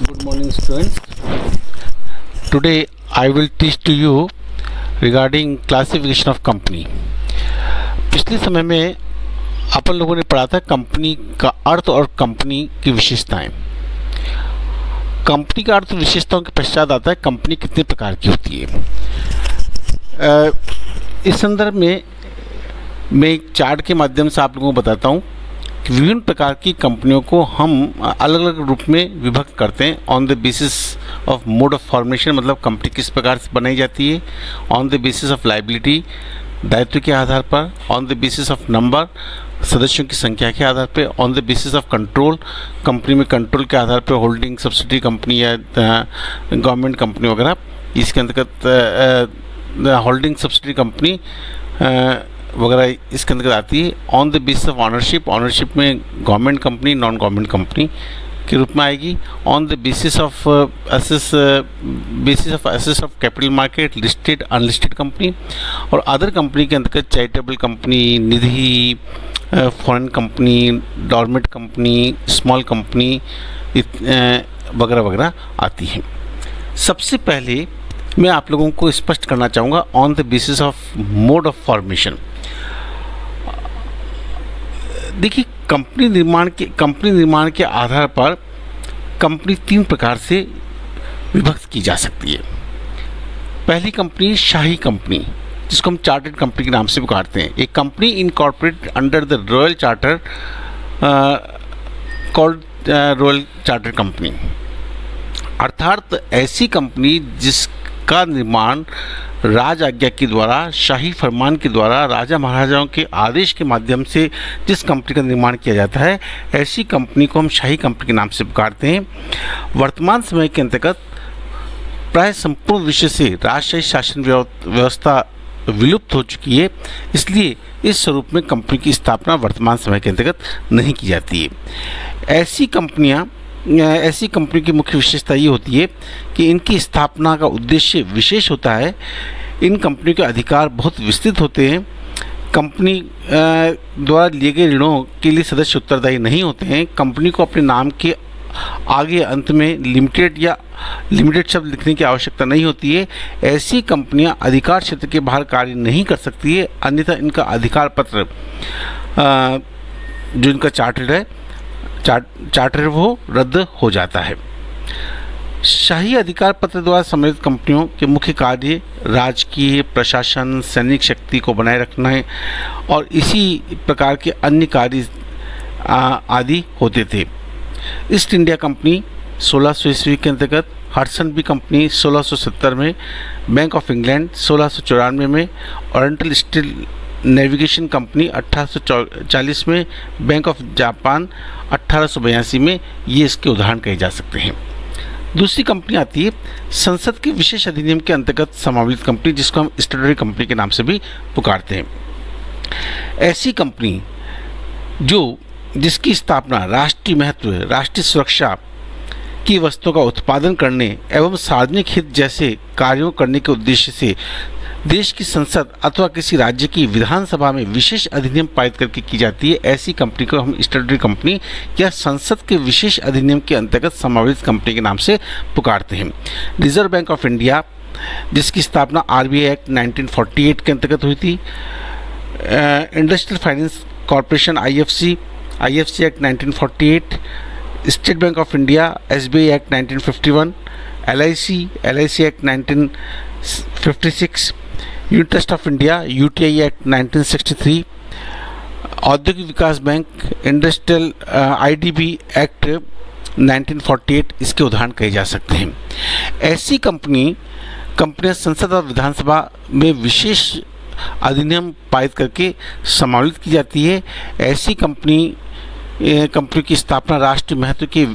Good morning, students. Today I will teach to you regarding classification of company. पिछले समय में अपन लोगों ने पढ़ा था कंपनी का अर्थ और कंपनी की विशेषताएं। कंपनी का अर्थ विशेषताओं के पश्चात आता है कंपनी कितने प्रकार की होती है। इस संदर्भ में मैं एक चार्ट के माध्यम से आप लोगों को बताता हूँ कि विभिन्न प्रकार की कंपनियों को हम अलग अलग रूप में विभक्त करते हैं on the basis of mode of formation, मतलब कंपनी किस प्रकार से बनाई जाती है, on the basis of liability दायित्व के आधार पर, on the basis of number सदस्यों की संख्या के आधार पर, on the basis of control company में कंट्रोल के आधार पर, होल्डिंग सब्सिडी कंपनी या गवर्नमेंट कंपनी वगैरह इसके अंतर्गत होल्डिंग सब्सिडी कंपनी वगैरह इसके अंतर्गत आती है। On the basis of ownership में government company non government company के रूप में आएगी। On the basis of access of capital market listed unlisted company, और अदर कंपनी के अंतर्गत charitable company, nidhi, foreign company, dormant company, small company वगैरह वगैरह आती है। सबसे पहले मैं आप लोगों को स्पष्ट करना चाहूँगा on the basis of mode of formation. देखिए, कंपनी निर्माण के आधार पर कंपनी तीन प्रकार से विभक्त की जा सकती है। पहली कंपनी शाही कंपनी, जिसको हम चार्टर्ड कंपनी के नाम से पुकारते हैं। एक company incorporated under the royal charter called royal charter company, अर्थात ऐसी कंपनी जिसका निर्माण राज आज्ञा के द्वारा, शाही फरमान के द्वारा, राजा महाराजाओं के आदेश के माध्यम से जिस कंपनी का निर्माण किया जाता है, ऐसी कंपनी को हम शाही कंपनी के नाम से पुकारते हैं। वर्तमान समय के अंतर्गत प्राय संपूर्ण विषय से राजशाही शासन व्यवस्था विलुप्त हो चुकी है, इसलिए इस स्वरूप में कंपनी की स्थापना वर्तमान समय के अंतर्गत नहीं की जाती है। ऐसी कंपनी की मुख्य विशेषता ये होती है कि इनकी स्थापना का उद्देश्य विशेष होता है। इन कंपनियों के अधिकार बहुत विस्तृत होते हैं। कंपनी द्वारा लिए गए ऋणों के लिए सदस्य उत्तरदायी नहीं होते हैं। कंपनी को अपने नाम के आगे अंत में लिमिटेड शब्द लिखने की आवश्यकता नहीं होती है। ऐसी कंपनियां अधिकार क्षेत्र के बाहर कार्य नहीं कर सकती है, अन्यथा इनका अधिकार पत्र जो इनका चार्टर वो रद्द हो जाता है। शाही अधिकार पत्र द्वारा सम्मिलित कंपनियों के मुख्य कार्य राजकीय, प्रशासन, सैनिक शक्ति को बनाए रखना है और इसी प्रकार के अन्य कार्य आदि होते थे। ईस्ट इंडिया कंपनी 1600 ईस्वी के अंतर्गत, हडसन बी कंपनी 1670 में, बैंक ऑफ इंग्लैंड 1694 में, ओरिएंटल स्टील नेविगेशन कंपनी 1840 में, बैंक ऑफ जापान 1882 में, ये इसके उदाहरण कहे जा सकते हैं। दूसरी कंपनी आती है संसद के विशेष अधिनियम के अंतर्गत समावित कंपनी, जिसको हम स्टैट्यूटरी कंपनी के नाम से भी पुकारते हैं। ऐसी कंपनी जिसकी स्थापना राष्ट्रीय महत्व, राष्ट्रीय सुरक्षा की वस्तुओं का उत्पादन करने एवं सार्वजनिक हित जैसे कार्यों करने के उद्देश्य से देश की संसद अथवा किसी राज्य की विधानसभा में विशेष अधिनियम पारित करके की जाती है, ऐसी कंपनी को हम स्टैट्यूटरी कंपनी या संसद के विशेष अधिनियम के अंतर्गत समावित कंपनी के नाम से पुकारते हैं। रिजर्व बैंक ऑफ इंडिया, जिसकी स्थापना RBI एक्ट 1948 के अंतर्गत हुई थी। Industrial finance corporation IFC act 1948, state bank of India SBI act 1951, LIC act 1956, unit trust of India UTI act 1963, औद्योगिक विकास बैंक इंडस्ट्रियल IDB एक्ट 1948 इसके उदाहरण कहे जा सकते हैं। ऐसी कंपनियां संसद और विधानसभा में विशेष अधिनियम पारित करके समावित की जाती है। ऐसी कंपनी की स्थापना राष्ट्रीय महत्व के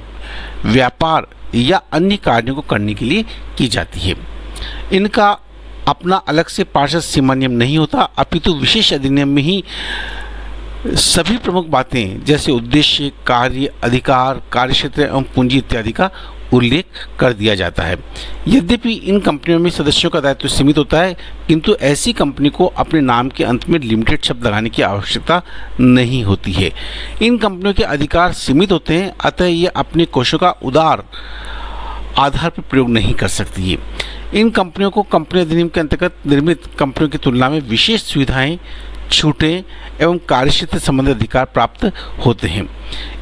व्यापार या अन्य कार्यों को करने के लिए की जाती है। इनका अपना अलग से पार्षद सीमा नियम नहीं होता, अपितु विशेष अधिनियम में ही सभी प्रमुख बातें जैसे उद्देश्य, कार्य, अधिकार, कार्यक्षेत्र एवं पूंजी इत्यादि का उल्लेख कर दिया जाता है। यद्यपि इन कंपनियों में सदस्यों का दायित्व सीमित होता है, किंतु ऐसी कंपनी को अपने नाम के अंत में लिमिटेड शब्द लगाने की आवश्यकता नहीं होती है। इन कंपनियों के अधिकार सीमित होते हैं, अतः ये अपने कोषों का उदार आधार पर प्रयोग नहीं कर सकती है। इन कंपनियों को कंपनी अधिनियम के अंतर्गत निर्मित कंपनियों की तुलना में विशेष सुविधाएं, छूटें एवं कार्यक्षेत्र संबंधी अधिकार प्राप्त होते हैं।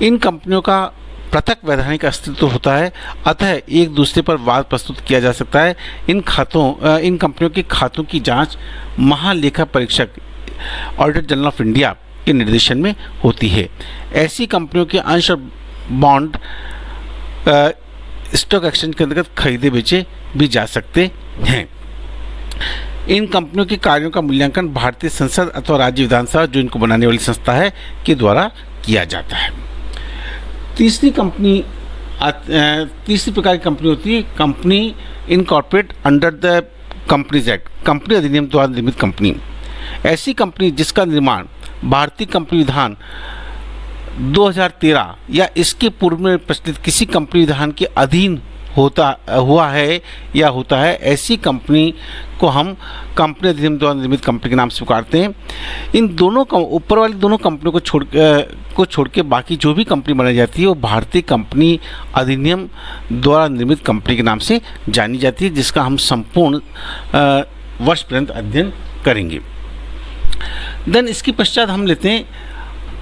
इन कंपनियों का पृथक वैधानिक अस्तित्व होता है, अतः एक दूसरे पर वाद प्रस्तुत किया जा सकता है। इन कंपनियों के खातों की जांच महालेखा परीक्षक ऑडिटर जनरल ऑफ इंडिया के निर्देशन में होती है। ऐसी कंपनियों के अंश और बॉन्ड स्टॉक एक्सचेंज के अंतर्गत खरीदे बेचे भी जा सकते हैं। इन कंपनियों के कार्यों का मूल्यांकन भारतीय संसद अथवा राज्य विधानसभा, जो इनको बनाने वाली संस्था है, के द्वारा किया जाता है। तीसरी प्रकार की कंपनी होती है company incorporate under the companies act, company अधिनियम द्वारा निर्मित कंपनी। ऐसी कंपनी जिसका निर्माण भारतीय कंपनी विधान 2013 या इसके पूर्व में प्रचलित किसी कंपनी विधान के अधीन होता है, ऐसी कंपनी को हम कंपनी अधिनियम द्वारा निर्मित कंपनी के नाम से पुकारते हैं। इन दोनों ऊपर वाली दोनों कंपनियों को छोड़ के बाकी जो भी कंपनी बनाई जाती है वो भारतीय कंपनी अधिनियम द्वारा निर्मित कंपनी के नाम से जानी जाती है, जिसका हम संपूर्ण वर्ष पर्यंत अध्ययन करेंगे। देन इसके पश्चात हम लेते हैं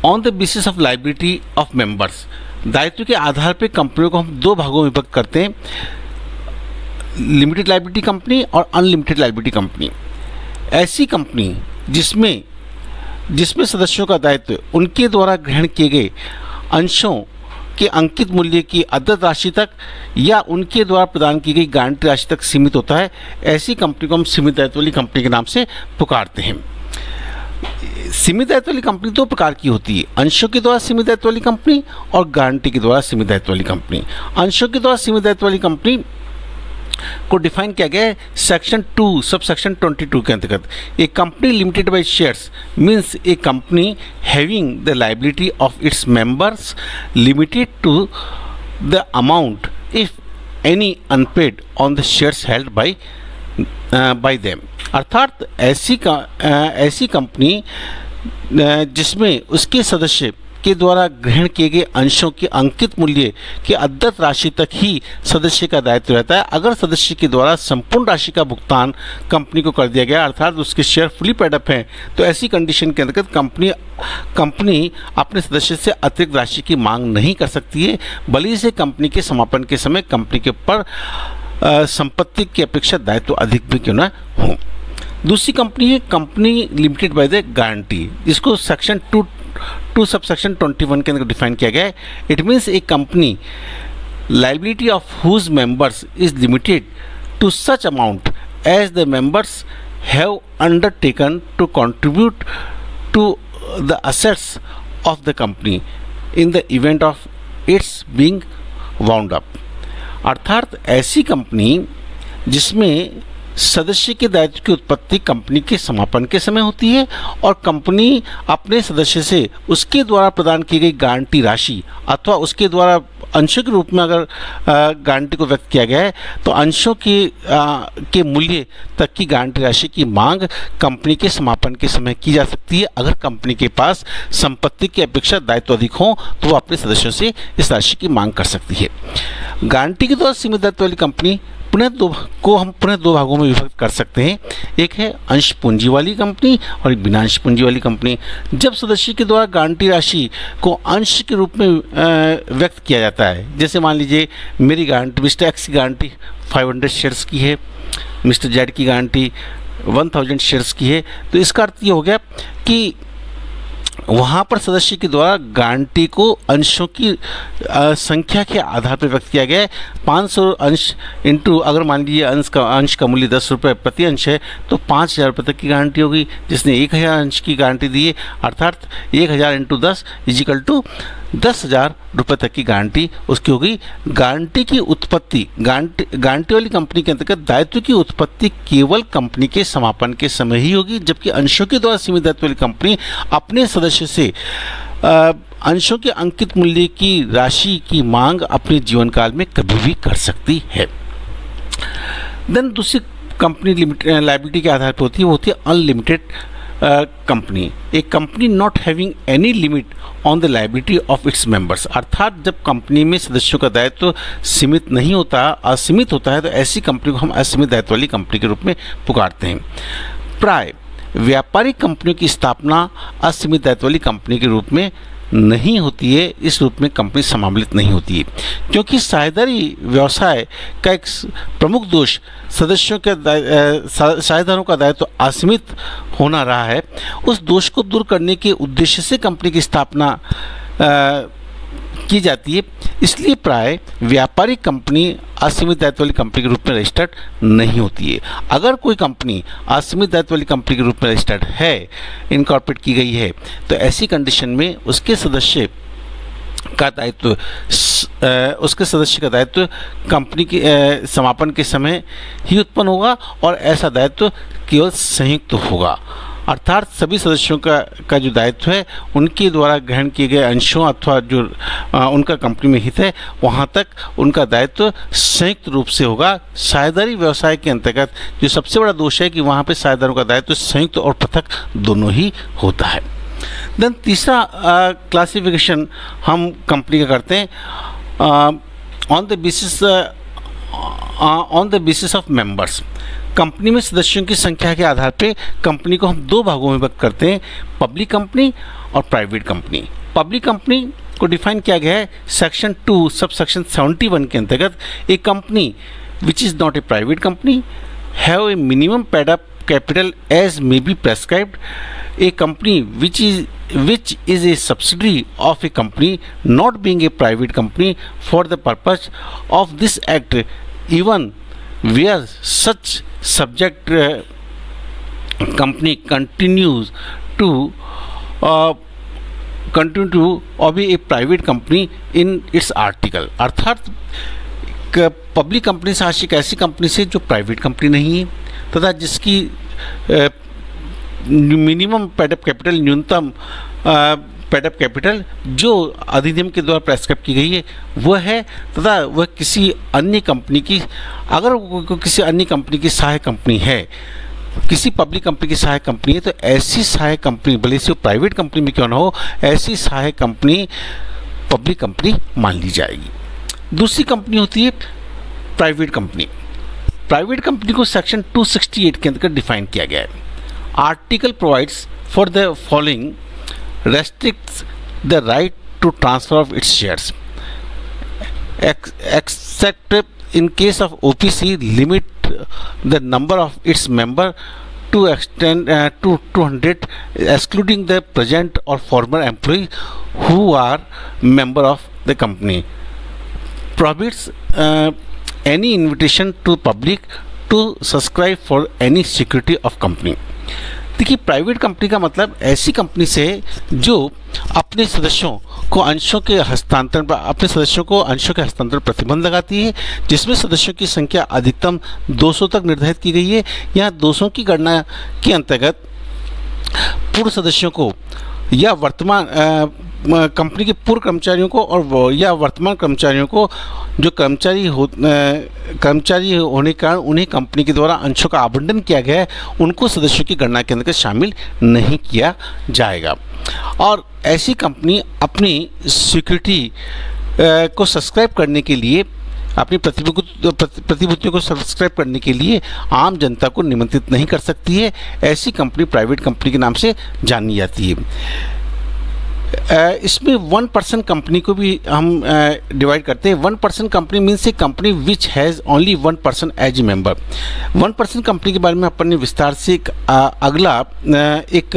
on the basis of liability of members. दायित्व के आधार पर कंपनियों को हम दो भागों में विभक्त करते हैं, लिमिटेड लायबिलिटी कंपनी और अनलिमिटेड लायबिलिटी कंपनी। ऐसी कंपनी जिसमें सदस्यों का दायित्व उनके द्वारा ग्रहण किए गए अंशों के अंकित मूल्य की अदद राशि तक या उनके द्वारा प्रदान की गई गारंटी राशि तक सीमित होता है, ऐसी कंपनी को हम सीमित दायित्व वाली कंपनी के नाम से पुकारते हैं। सीमित दायित्व वाली कंपनी दो प्रकार की होती है, अंशों के द्वारा सीमित दायित्व वाली कंपनी और गारंटी के द्वारा सीमित दायित्व वाली कंपनी। अंशों के द्वारा सीमित दायित्व वाली कंपनी को डिफाइन किया गया है सेक्शन 2 सब सेक्शन 22 के अंतर्गत। A company limited by shares means a company having the liability of its members limited to the amount if any unpaid on the shares held by them. अर्थात ऐसी company जिसमें उसके सदस्य के द्वारा ग्रहण किए गए अंशों के अंकित मूल्य की अद्यत राशि तक ही सदस्य का दायित्व रहता है। अगर सदस्य के द्वारा संपूर्ण राशि का भुगतान कंपनी को कर दिया गया, अर्थात उसके शेयर फुली पेड अप हैं, तो ऐसी कंडीशन के अंतर्गत कंपनी अपने सदस्य से अतिरिक्त राशि की मांग नहीं कर सकती है, भले से कंपनी के समापन के समय कंपनी के ऊपर संपत्ति की अपेक्षा दायित्व अधिक भी क्यों न हो। दूसरी कंपनी है company limited by the guarantee, जिसको सेक्शन 2 सब सेक्शन 21 के अंदर डिफाइन किया गया है। It means a company liability of whose members is limited to such amount as the members have undertaken to contribute to the assets of the company in the event of its being wound up. अर्थात ऐसी company जिसमें सदस्य के दायित्व की उत्पत्ति company के समापन के समय होती है और कंपनी अपने सदस्य से उसके द्वारा प्रदान की गई गारंटी राशि अथवा उसके द्वारा अंशों के रूप में अगर गारंटी को व्यक्त किया गया है तो अंशों के मूल्य तक की गारंटी राशि की मांग कंपनी के समापन के समय की जा सकती है। अगर कंपनी के पास संपत्ति की अपेक्षा दायित्व अधिक हो तो वो अपने सदस्यों से इस राशि की मांग कर सकती है। गारंटी के द्वारा सीमित दायित्व वाली कंपनी हम पुनः दो भागों में विभक्त कर सकते हैं, एक है अंश पूंजी वाली कंपनी और एक बिना अंश पूंजी वाली कंपनी। जब सदस्य के द्वारा गारंटी राशि को अंश के रूप में व्यक्त किया जाता है, जैसे मान लीजिए मेरी गारंटी मिस्टर एक्स की गारंटी 500 शेयर्स की है, मिस्टर जेड की गारंटी 1000 शेयर्स की है, तो इसका अर्थ ये हो गया कि वहाँ पर सदस्य के द्वारा गारंटी को अंशों की संख्या के आधार पर व्यक्त किया गया है। 500 अंश इंटू अगर मान लीजिए अंश का मूल्य 10 रुपये प्रति अंश है तो 5000 रुपये तक की गारंटी होगी। जिसने 1000 अंश की गारंटी दी है अर्थात 1000 इंटू 10 इजिकल टू 10,000 रुपये तक की गारंटी उसकी होगी। गारंटी की उत्पत्ति गारंटी वाली कंपनी के अंतर्गत दायित्व की उत्पत्ति केवल कंपनी के समापन के समय ही होगी, जबकि अंशों के द्वारा सीमित दायित्व वाली कंपनी अपने सदस्य से अंशों के अंकित मूल्य की राशि की मांग अपने जीवन काल में कभी भी कर सकती है। देन दूसरी कंपनी लायबिलिटी के आधार पर होती है, वो होती है unlimited company, A company not having any limit on the liability of its members. अर्थात जब कंपनी में सदस्यों का दायित्व सीमित नहीं होता, असीमित होता है, तो ऐसी कंपनी को हम असीमित दायित्व वाली कंपनी के रूप में पुकारते हैं। प्राय व्यापारिक कंपनियों की स्थापना असीमित दायित्व वाली कंपनी के रूप में नहीं होती है, इस रूप में कंपनी सम्मिलित नहीं होती है, क्योंकि साझेदारी व्यवसाय का एक प्रमुख दोष सदस्यों के साझेदारों का दायित्व असीमित होना रहा है। उस दोष को दूर करने के उद्देश्य से कंपनी की स्थापना की जाती है। इसलिए प्राय व्यापारिक कंपनी असीमित दायित्व वाली कंपनी के रूप में रजिस्टर्ड नहीं होती है। अगर कोई कंपनी असीमित दायित्व वाली कंपनी के रूप में रजिस्टर्ड है, इनकॉर्पोरेट की गई है, तो ऐसी कंडीशन में उसके सदस्य का दायित्व कंपनी के समापन के समय ही उत्पन्न होगा और ऐसा दायित्व केवल संयुक्त होगा। अर्थात सभी सदस्यों का जो दायित्व है उनके द्वारा ग्रहण किए गए अंशों अथवा जो उनका कंपनी में हित है वहाँ तक उनका दायित्व संयुक्त रूप से होगा। साझेदारी व्यवसाय के अंतर्गत जो सबसे बड़ा दोष है कि वहाँ पे साझेदारों का दायित्व संयुक्त और पृथक दोनों ही होता है। देन तीसरा क्लासिफिकेशन हम कंपनी का करते हैं on the basis of members. Company में सदस्यों की संख्या के आधार पे कंपनी को हम दो भागों में विभक्त करते हैं, पब्लिक कंपनी और प्राइवेट कंपनी। पब्लिक कंपनी को डिफाइन किया गया है सेक्शन 2 सब सेक्शन 71 के अंतर्गत। A company which is not a private company have a minimum paid up capital as may be prescribed. A company which is a subsidiary of a company not being a private company for the purpose of this act, even where such subject company continues to obey a private company in its article। अर्थात public company से आशिक ऐसी company से जो private company नहीं है तथा जिसकी minimum paid up capital, न्यूनतम पेडअप कैपिटल जो अधिनियम के द्वारा प्रेस्क्राइब की गई है वह है, तथा वह किसी अन्य कंपनी की, अगर किसी अन्य कंपनी की सहायक कंपनी है, किसी पब्लिक कंपनी की सहायक कंपनी है, तो ऐसी सहायक कंपनी भले से प्राइवेट कंपनी में क्यों ना हो, ऐसी सहायक कंपनी पब्लिक कंपनी मान ली जाएगी। दूसरी कंपनी होती है प्राइवेट कंपनी। प्राइवेट कंपनी को सेक्शन 268 के अंतर्गत डिफाइन किया गया है। Article provides for the following, restricts the right to transfer of its shares, except in case of OPC limit the number of its member to extend to 200, excluding the present or former employee who are member of the company, prohibits any invitation to public to subscribe for any security of company। देखिए, private company का मतलब ऐसी company से जो अपने सदस्यों को अंशों के हस्तांतरण पर प्रतिबंध लगाती है, जिसमें सदस्यों की संख्या अधिकतम 200 तक निर्धारित की गई है। यहाँ 200 की गणना के अंतर्गत पूर्व सदस्यों को या वर्तमान कंपनी के पूर्व कर्मचारियों को और या वर्तमान कर्मचारियों को जो कर्मचारी होने के कारण उन्हें कंपनी के द्वारा अंशों का आवंटन किया गया है, उनको सदस्यों की गणना के अंतर्गत शामिल नहीं किया जाएगा। और ऐसी कंपनी अपनी सिक्योरिटी को सब्सक्राइब करने के लिए, अपनी प्रतिभूतियों को सब्सक्राइब करने के लिए आम जनता को निमंत्रित नहीं कर सकती है। ऐसी कंपनी प्राइवेट कंपनी के नाम से जानी जाती है। इसमें 1% कंपनी को भी हम डिवाइड करते हैं। 1% company means a company which has only 1% as a member. 1% company के बारे में अपन ने विस्तार से अगला एक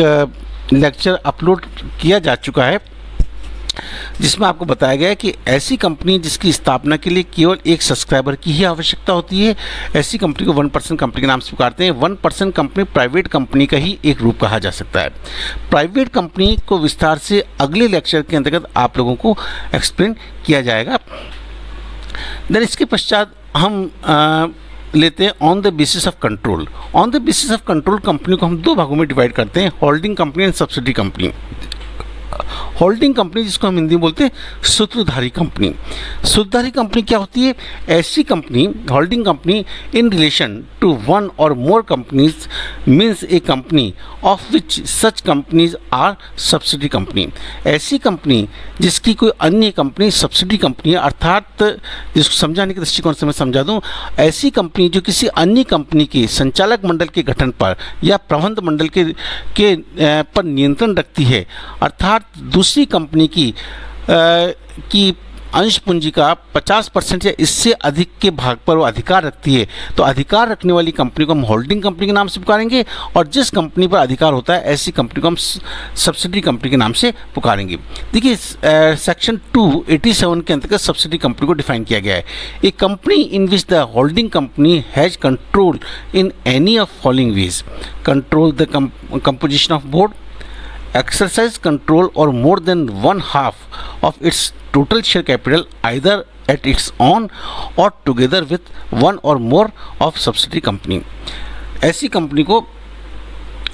लेक्चर अपलोड किया जा चुका है, जिसमें आपको बताया गया है कि ऐसी कंपनी जिसकी स्थापना के लिए केवल एक सब्सक्राइबर की ही आवश्यकता होती है, ऐसी कंपनी को 1% कंपनी के नाम से पुकारते हैं। 1% कंपनी प्राइवेट कंपनी का ही एक रूप कहा जा सकता है। प्राइवेट कंपनी को विस्तार से अगले लेक्चर के अंतर्गत आप लोगों को एक्सप्लेन किया जाएगा। देन इसके पश्चात हम लेते हैं on the basis of control. On the basis of control company को हम दो भागों में डिवाइड करते हैं, holding company and subsidy company. Holding company, जिसको हम हिंदी में बोलते हैं सूत्रधारी कंपनी। सूत्रधारी कंपनी क्या होती है? ऐसी company, holding company in relation to one और more companies means a company of which such companies are subsidy company. ऐसी कंपनी जिसकी कोई अन्य कंपनी सब्सिडी कंपनी है, अर्थात जिसको समझाने के दृष्टिकोण से मैं समझा दूं, ऐसी कंपनी जो किसी अन्य कंपनी के संचालक मंडल के गठन पर या प्रबंध मंडल के पर नियंत्रण रखती है, अर्थात दूसरी कंपनी की अंश पूंजी का 50% या इससे अधिक के भाग पर वो अधिकार रखती है, तो अधिकार रखने वाली कंपनी को हम होल्डिंग कंपनी के नाम से पुकारेंगे, और जिस कंपनी पर अधिकार होता है ऐसी कंपनी को हम सब्सिडी कंपनी के नाम से पुकारेंगे। देखिए सेक्शन 287 के अंतर्गत सब्सिडी कंपनी को डिफाइन किया गया है। A company in which the holding company has control in any of following ways: control the composition of board, exercise control or more than one half of its total share capital either at its own or together with one or more of subsidiary company। ऐसी company को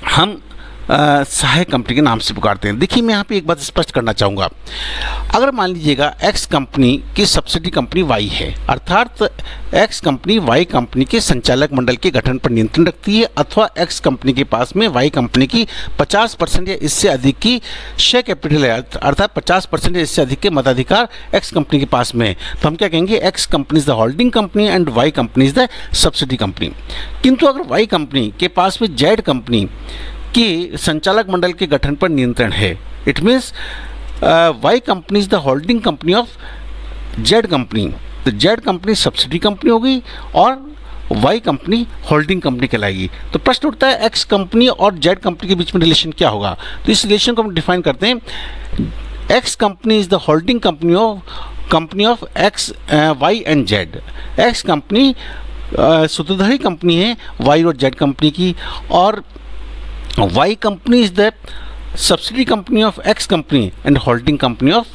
हम सहायक company के नाम से पुकारते हैं। देखिए मैं यहाँ पे एक बात स्पष्ट करना चाहूँगा, अगर मान लीजिएगा एक्स कंपनी की सब्सिडी कंपनी वाई है, अर्थात एक्स कंपनी वाई कंपनी के संचालक मंडल के गठन पर नियंत्रण रखती है, अथवा एक्स कंपनी के पास में वाई कंपनी की 50% या इससे अधिक की शेयर कैपिटल है, अर्थात 50% या इससे अधिक के मताधिकार एक्स कंपनी के पास में है, तो हम क्या कहेंगे? X company is the holding company and y company is the subsidy company. किंतु अगर वाई कंपनी के पास में जेड कंपनी कि संचालक मंडल के गठन पर नियंत्रण है, it means y company is the holding company of z company, तो जेड कंपनी सब्सिडी कंपनी होगी और वाई कंपनी होल्डिंग कंपनी कहलाएगी। तो प्रश्न उठता है एक्स कंपनी और जेड कंपनी के बीच में रिलेशन क्या होगा? तो इस रिलेशन को हम डिफाइन करते हैं, X company is the holding company of X Y and Z. X company सूत्रधारी कंपनी है वाई और जेड कंपनी की, और Y company is the subsidiary company of X company and holding company of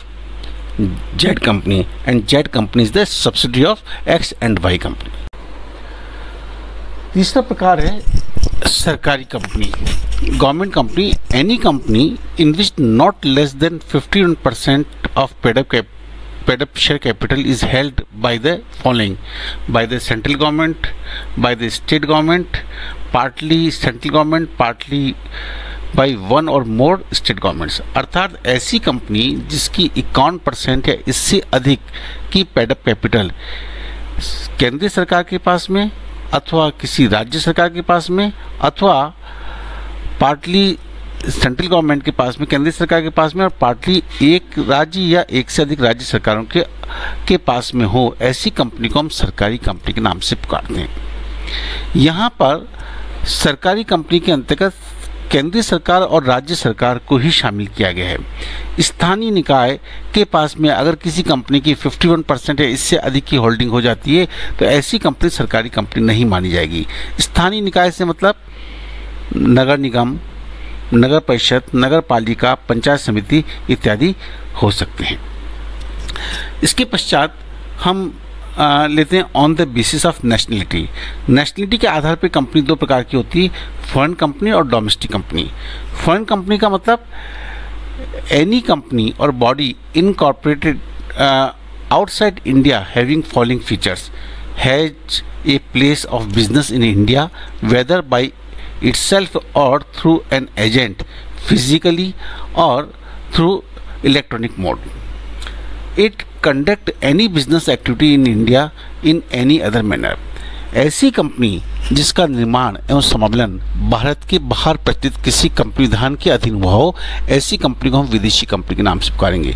Z company, and Z company is the subsidiary of X and Y company। तीसरा प्रकार है सरकारी company, government company, any company in which not less than 51% of paid up share capital is held by the following: by the central government, by the state government, partly central government, partly by one or more state governments। अर्थात ऐसी company जिसकी 51% या इससे अधिक की paid up capital केंद्रीय सरकार के पास में, अथवा किसी राज्य सरकार के पास में, अथवा पार्टली सेंट्रल गवर्नमेंट के पास में, केंद्रीय सरकार के पास में, और पार्टली एक राज्य या एक से अधिक राज्य सरकारों के पास में हो, ऐसी कंपनी को हम सरकारी कंपनी के नाम से पुकारते हैं। यहाँ पर सरकारी कंपनी के अंतर्गत केंद्रीय सरकार और राज्य सरकार को ही शामिल किया गया है। स्थानीय निकाय के पास में अगर किसी कंपनी की 51% या इससे अधिक की होल्डिंग हो जाती है तो ऐसी कंपनी सरकारी कंपनी नहीं मानी जाएगी। स्थानीय निकाय से मतलब नगर निगम, नगर परिषद, नगर पालिका, पंचायत समिति इत्यादि हो सकते हैं। इसके पश्चात हम लेते हैं on the basis of nationality. Nationality के आधार पर कंपनी दो प्रकार की होती है, फॉरेन कंपनी और डोमेस्टिक कंपनी। फॉरेन कंपनी का मतलब एनी कंपनी और body incorporated outside India having following features: has a place of business in India whether by itself or through an agent physically or through electronic mode. It conduct any business activity in India in any other manner। ऐसी company जिसका निर्माण एवं समावलन भारत के बाहर प्रचलित किसी company विधान के अधीन हुआ हो, ऐसी कंपनी को हम विदेशी कंपनी के नाम से पुकारेंगे।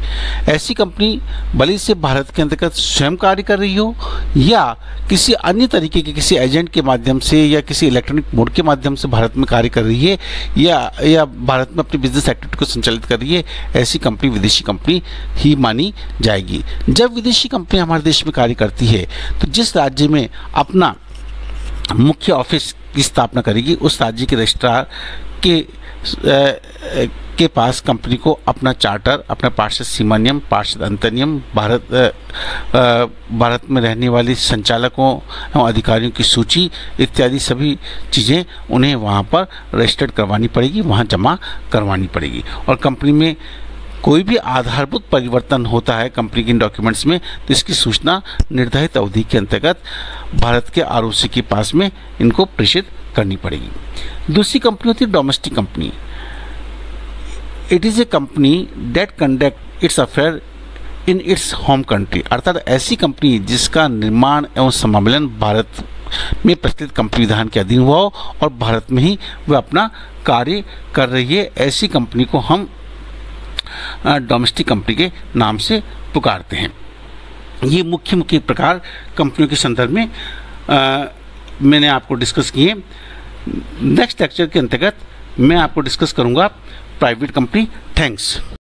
ऐसी कंपनी भले से भारत के अंतर्गत स्वयं कार्य कर रही हो या किसी अन्य तरीके के किसी एजेंट के माध्यम से या किसी इलेक्ट्रॉनिक मोड के माध्यम से भारत में कार्य कर रही है या भारत में अपनी बिजनेस एक्टिविटी को संचालित कर रही है, ऐसी कंपनी विदेशी कंपनी ही मानी जाएगी। जब विदेशी कंपनी हमारे देश में कार्य करती है तो जिस राज्य में अपना मुख्य ऑफिस की स्थापना करेगी उस राज्य के रजिस्ट्रार के पास कंपनी को अपना चार्टर, अपना पार्षद सीमा नियम, पार्षद अंतर नियम, भारत में रहने वाले संचालकों एवं अधिकारियों की सूची इत्यादि सभी चीज़ें उन्हें वहाँ पर रजिस्टर्ड करवानी पड़ेगी, वहाँ जमा करवानी पड़ेगी। और कंपनी में कोई भी आधारभूत परिवर्तन होता है कंपनी के डॉक्यूमेंट्स में तो इसकी सूचना निर्धारित अवधि के अंतर्गत भारत के आरओसी के पास में इनको प्रेषित करनी पड़ेगी। दूसरी कंपनी होती है domestic company. It is a company that conduct it's affair in its home country, अर्थात ऐसी कंपनी जिसका निर्माण एवं समामेलन भारत में प्रचलित कंपनी विधान के अधीन हुआ हो और भारत में ही वह अपना कार्य कर रही है, ऐसी कंपनी को हम डोमेस्टिक कंपनी के नाम से पुकारते हैं। ये मुख्य प्रकार कंपनियों के संदर्भ में मैंने आपको डिस्कस किए। नेक्स्ट लेक्चर के अंतर्गत मैं आपको डिस्कस करूंगा प्राइवेट कंपनी। थैंक्स।